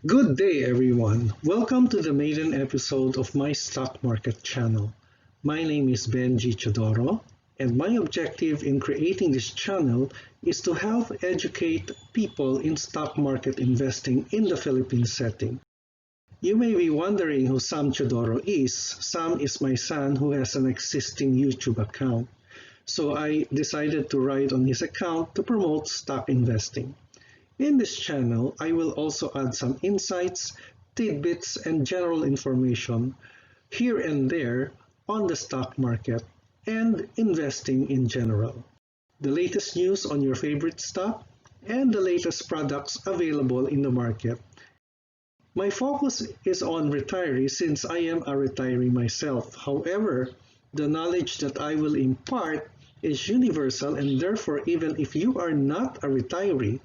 Good day, everyone. Welcome to the maiden episode of my stock market channel. My name is Benji Teodoro, and my objective in creating this channel is to help educate people in stock market investing in the Philippine setting. You may be wondering who Sam Teodoro is. Sam is my son who has an existing YouTube account. So I decided to write on his account to promote stock investing. In this channel, I will also add some insights, tidbits, and general information here and there on the stock market and investing in general. The latest news on your favorite stock and the latest products available in the market. My focus is on retirees since I am a retiree myself. However, the knowledge that I will impart is universal, and therefore even if you are not a retiree,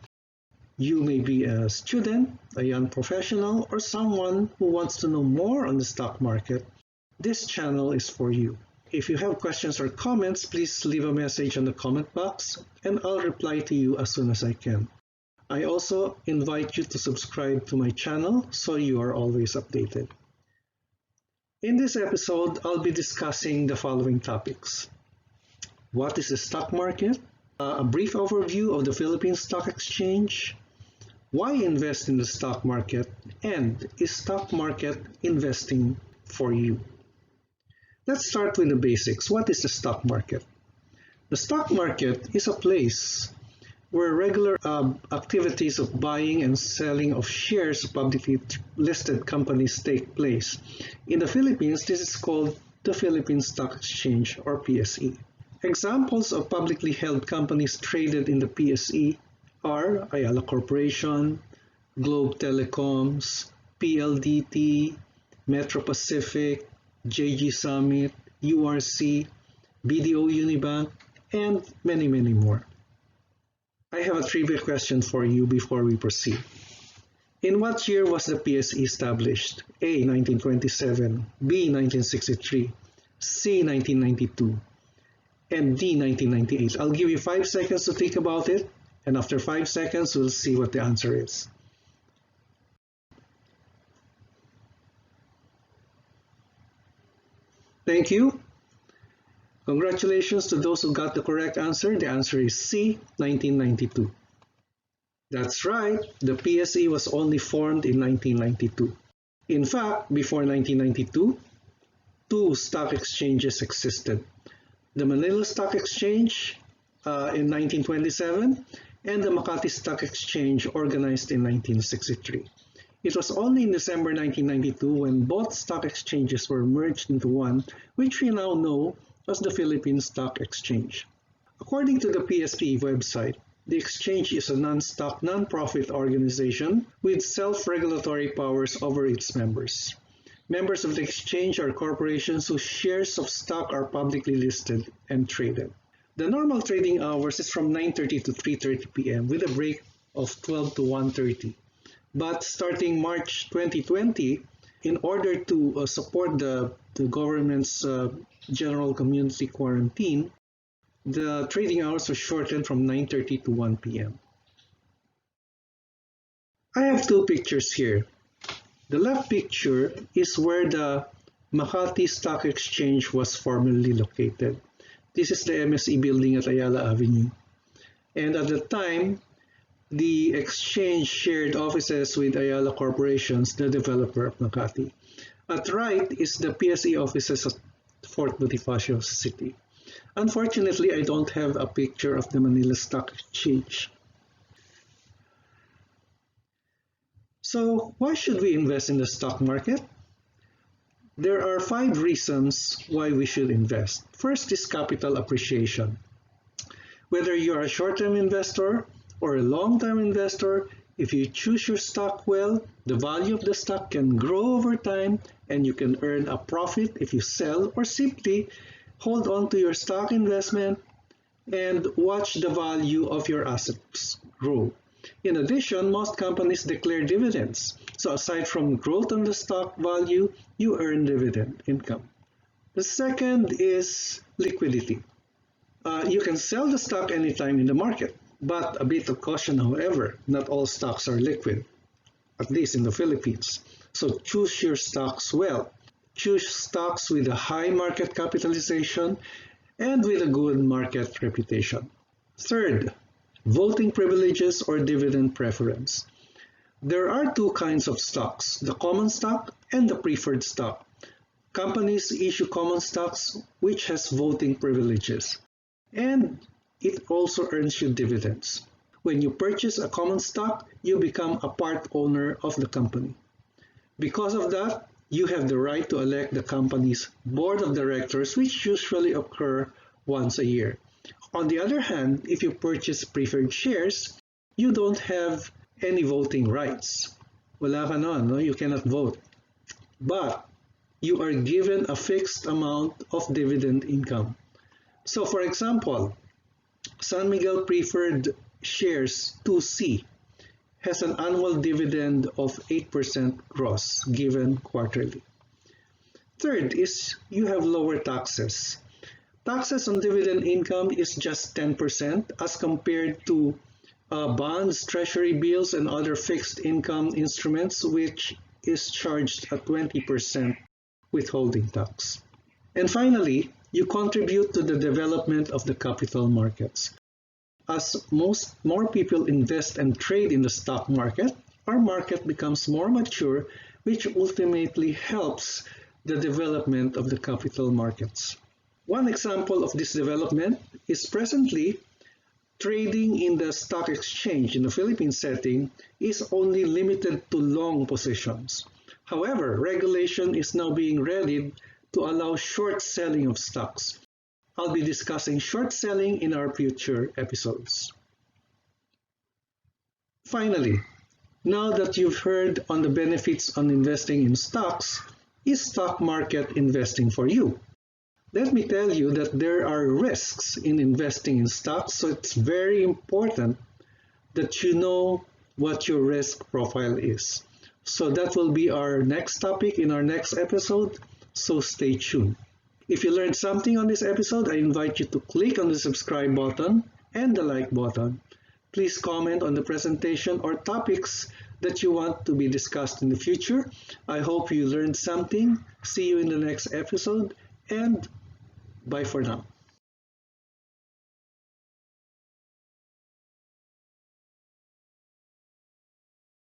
you may be a student, a young professional, or someone who wants to know more on the stock market. This channel is for you. If you have questions or comments, please leave a message in the comment box and I'll reply to you as soon as I can. I also invite you to subscribe to my channel so you are always updated. In this episode, I'll be discussing the following topics. What is the stock market? A brief overview of the Philippine Stock Exchange. Why invest in the stock market? And is stock market investing for you? Let's start with the basics. What is the stock market? The stock market is a place where regular activities of buying and selling of shares of publicly listed companies take place. In the Philippines, this is called the Philippine Stock Exchange or PSE. Examples of publicly held companies traded in the PSE are Ayala Corporation, Globe Telecoms, PLDT, Metro Pacific, JG Summit, URC, BDO Unibank, and many more. I have a trivia question for you before we proceed. In what year was the PSE established? A. 1927, B. 1963, C. 1992, and D. 1998. I'll give you 5 seconds to think about it. And after 5 seconds, we'll see what the answer is. Thank you. Congratulations to those who got the correct answer. The answer is C, 1992. That's right, the PSE was only formed in 1992. In fact, before 1992, two stock exchanges existed. The Manila Stock Exchange in 1927 and the Makati Stock Exchange organized in 1963. It was only in December 1992 when both stock exchanges were merged into one, which we now know as the Philippine Stock Exchange. According to the PSE website, the exchange is a non-stock, non-profit organization with self-regulatory powers over its members. Members of the exchange are corporations whose shares of stock are publicly listed and traded. The normal trading hours is from 9:30 to 3:30 p.m. with a break of 12 to 1:30. But starting March 2020, in order to support the government's general community quarantine, the trading hours were shortened from 9:30 to 1 p.m. I have two pictures here. The left picture is where the Makati Stock Exchange was formerly located. This is the MSE building at Ayala Avenue. And at the time, the exchange shared offices with Ayala Corporations, the developer of Makati. At right is the PSE offices at Fort Bonifacio City. Unfortunately, I don't have a picture of the Manila Stock Exchange. So, why should we invest in the stock market? There are 5 reasons why we should invest. First is capital appreciation. Whether you're a short-term investor or a long-term investor, if you choose your stock well, the value of the stock can grow over time and you can earn a profit if you sell or simply hold on to your stock investment and watch the value of your assets grow. In addition, most companies declare dividends. So aside from growth on the stock value, you earn dividend income. The second is liquidity. You can sell the stock anytime in the market, but a bit of caution, however, not all stocks are liquid. at least in the Philippines. So choose your stocks well. Choose stocks with a high market capitalization and with a good market reputation. Third, voting privileges or dividend preference. There are two kinds of stocks, the common stock and the preferred stock. Companies issue common stocks which has voting privileges, and it also earns you dividends. When you purchase a common stock, you become a part owner of the company. Because of that, you have the right to elect the company's board of directors, which usually occur once a year. On the other hand, if you purchase preferred shares, you don't have any voting rights. Wala ka nun, no? You cannot vote. But you are given a fixed amount of dividend income. So for example, San Miguel Preferred Shares 2C has an annual dividend of 8% gross given quarterly. Third is you have lower taxes. Taxes on dividend income is just 10% as compared to bonds, treasury bills, and other fixed income instruments, which is charged at 20% withholding tax. And finally, you contribute to the development of the capital markets. As more people invest and trade in the stock market, our market becomes more mature, which ultimately helps the development of the capital markets. One example of this development is presently trading in the stock exchange in the Philippine setting is only limited to long positions. However, regulation is now being readied to allow short selling of stocks. I'll be discussing short selling in our future episodes. Finally, now that you've heard on the benefits on investing in stocks, is stock market investing for you? Let me tell you that there are risks in investing in stocks, so it's very important that you know what your risk profile is. So that will be our next topic in our next episode, so stay tuned. If you learned something on this episode, I invite you to click on the subscribe button and the like button. Please comment on the presentation or topics that you want to be discussed in the future. I hope you learned something. See you in the next episode, and bye for now.